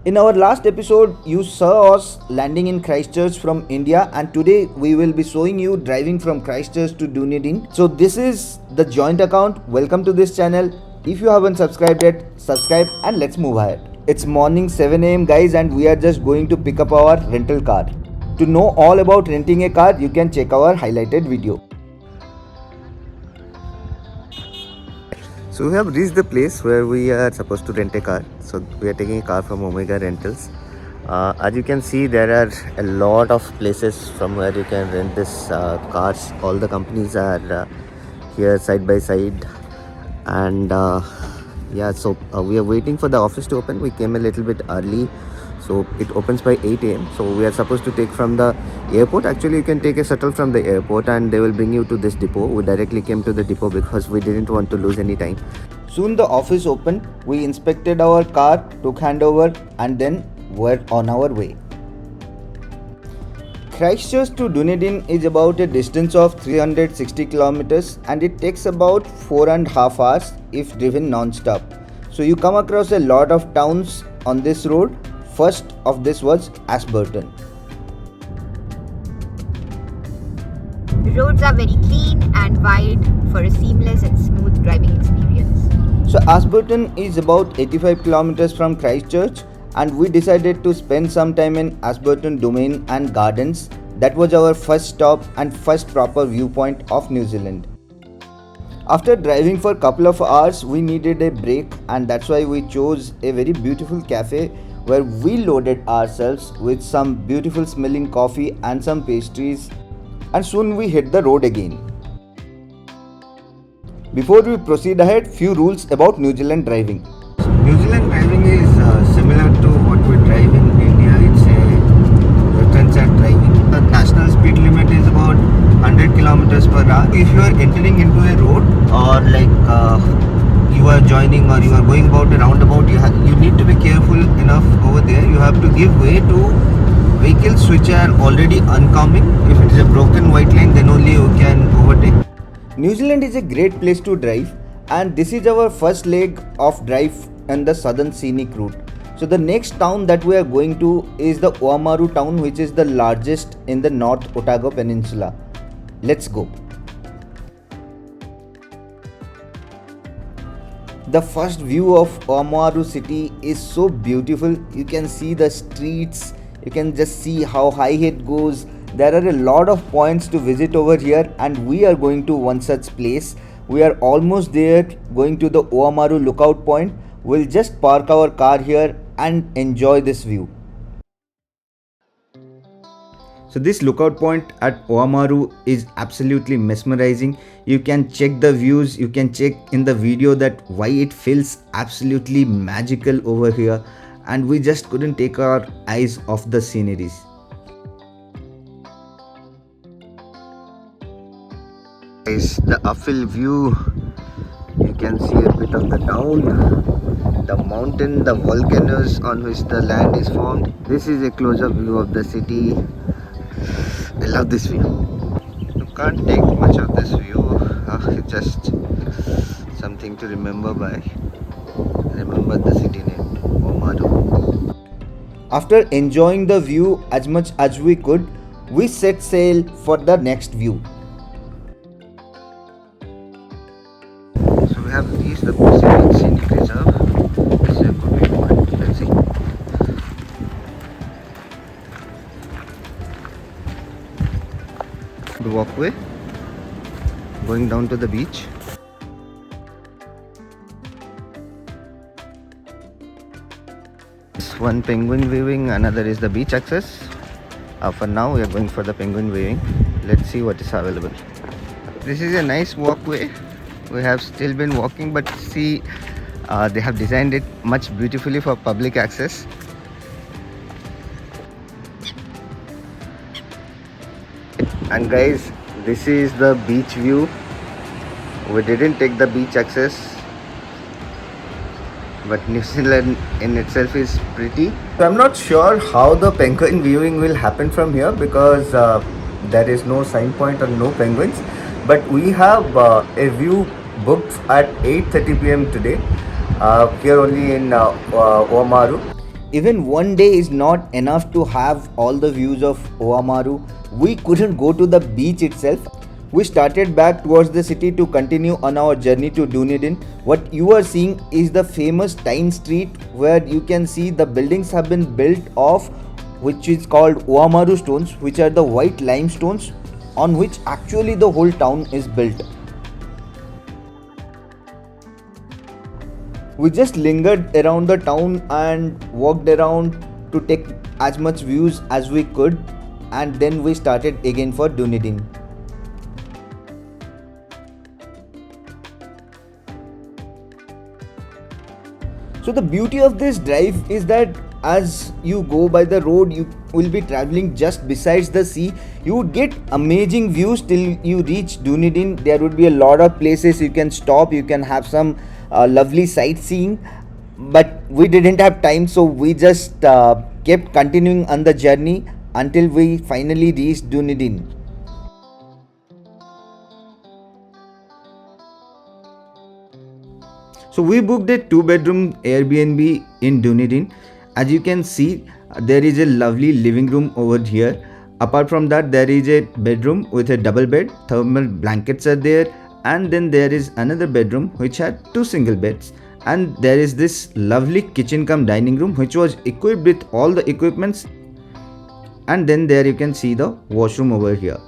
In our last episode, you saw us landing in Christchurch from India, and today we will be showing you driving from Christchurch to Dunedin. So this is the joint account. Welcome to this channel. If you haven't subscribed yet, subscribe and let's move ahead. It's morning 7 a.m. guys, and we are just going to pick up our rental car. To know all about renting a car, you can check our highlighted video. So we have reached the place where we are supposed to rent a car. So we are taking a car from Omega Rentals. As you can see, there are a lot of places from where you can rent this cars. All the companies are here side by side, and yeah, so we are waiting for the office to open. We came a little bit early, so it opens by 8 a.m. So we are supposed to take from the airport. Actually, you can take a shuttle from the airport and they will bring you to this depot. We directly came to the depot because we didn't want to lose any time. Soon the office opened. We inspected our car, took handover, and then were on our way. Christchurch to Dunedin is about a distance of 360 kilometers and it takes about 4.5 hours if driven non-stop. So you come across a lot of towns on this road. First of this was Ashburton. The roads are very clean and wide for a seamless and smooth driving experience. So Ashburton is about 85 kilometers from Christchurch, and we decided to spend some time in Ashburton Domain and Gardens. That was our first stop and first proper viewpoint of New Zealand. After driving for a couple of hours, we needed a break, and that's why we chose a very beautiful cafe where we loaded ourselves with some beautiful smelling coffee and some pastries, and soon we hit the road again. Before we proceed ahead, few rules about New Zealand driving. New Zealand driving is similar to what we drive in India. It's a left-hand driving. The national speed limit is about 100 kilometers per hour. If you are entering into a road or you are joining or you are going about a roundabout, you need to be careful enough over there. You have to give way to vehicles which are already oncoming. If it is a broken white line, then only you can overtake. New Zealand is a great place to drive, and this is our first leg of drive on the southern scenic route. So the next town that we are going to is the Oamaru town, which is the largest in the North Otago Peninsula. Let's go. The first view of Oamaru city is so beautiful. You can see the streets, you can just see how high it goes. There are a lot of points to visit over here, and we are going to one such place. We are almost there, going to the Oamaru lookout point. We'll just park our car here and enjoy this view. So this lookout point at Oamaru is absolutely mesmerizing. You can check the views, you can check in the video that why it feels absolutely magical over here, and we just couldn't take our eyes off the sceneries. Is the uphill view. You can see a bit of the town, the mountain, the volcanoes on which the land is formed. This is a close-up view of the city. I love this view. You can't take much of this view. It's just something to remember by. Remember the city named Oamaru. After enjoying the view as much as we could, we set sail for the next view. So we have reached the Precinct scenic reserve. This is a good viewpoint. Let's see. The walkway going down to the beach. This one penguin viewing, another is the beach access. For now we are going for the penguin viewing. Let's see what is available. This is a nice walkway. We have still been walking, but see, they have designed it much beautifully for public access. And guys, this is the beach view. We didn't take the beach access, but New Zealand in itself is pretty. So I'm not sure how the penguin viewing will happen from here because there is no sign point or no penguins. But we have a view booked at 8:30 p.m. today here only in Oamaru. Even one day is not enough to have all the views of Oamaru. We couldn't go to the beach itself. We started back towards the city to continue on our journey to Dunedin. What you are seeing is the famous Tyne Street, where you can see the buildings have been built of which is called Oamaru stones, which are the white limestones on which actually the whole town is built. We just lingered around the town and walked around to take as much views as we could, and then we started again for Dunedin. So the beauty of this drive is that as you go by the road, you will be traveling just besides the sea. You would get amazing views till you reach Dunedin. There would be a lot of places you can stop, you can have some lovely sightseeing, but we didn't have time, so we just kept continuing on the journey until we finally reached Dunedin. So we booked a 2-bedroom Airbnb in Dunedin. As you can see, there is a lovely living room over here. Apart from that, there is a bedroom with a double bed, thermal blankets are there, and then there is another bedroom which had 2 single beds, and there is this lovely kitchen cum dining room which was equipped with all the equipments, and then there you can see the washroom over here.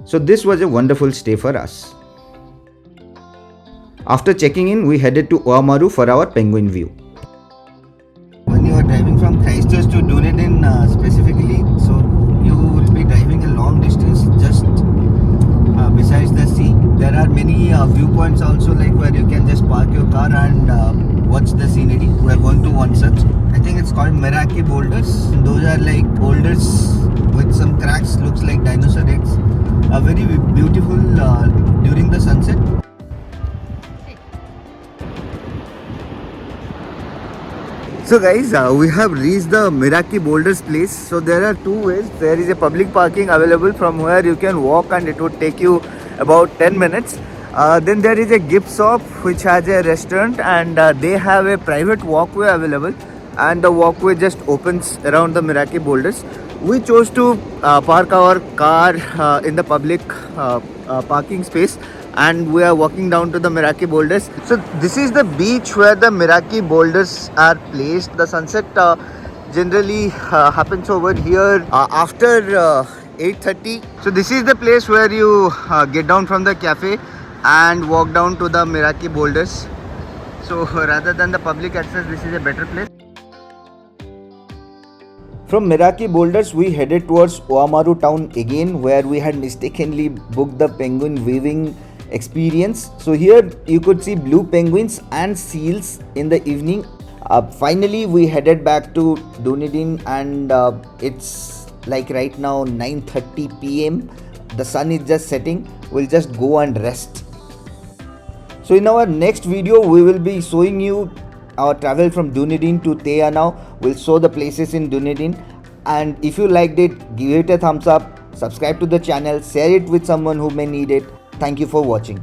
So this was a wonderful stay for us. After checking in, we headed to Oamaru for our penguin view. When you are driving from Christchurch to Dunedin specifically, so you will be driving a long distance just besides the sea. There are many viewpoints also, like where you can just park your car and watch the scenery. We are going to one such. I think it's called Moeraki Boulders. Those are like boulders with some cracks, looks like dinosaur eggs. Very beautiful during the sunset. So guys, we have reached the Moeraki Boulders place. So there are 2 ways. There is a public parking available from where you can walk, and it would take you about 10 minutes. Then there is a gift shop which has a restaurant, and they have a private walkway available, and the walkway just opens around the Moeraki Boulders. We chose to park our car in the public parking space, and we are walking down to the Moeraki Boulders. So this is the beach where the Moeraki Boulders are placed. The sunset generally happens over here after 8:30. So this is the place where you get down from the cafe and walk down to the Moeraki Boulders. So rather than the public access, this is a better place. From Moeraki Boulders, we headed towards Oamaru town again, where we had mistakenly booked the penguin viewing experience. So here you could see blue penguins and seals in the evening. Finally we headed back to Dunedin, and it's like right now 9:30 p.m. The sun is just setting. We'll just go and rest. So in our next video we will be showing you our travel from Dunedin to Aotearoa. We'll show the places in Dunedin, and if you liked it, give it a thumbs up, subscribe to the channel, share it with someone who may need it. Thank you for watching.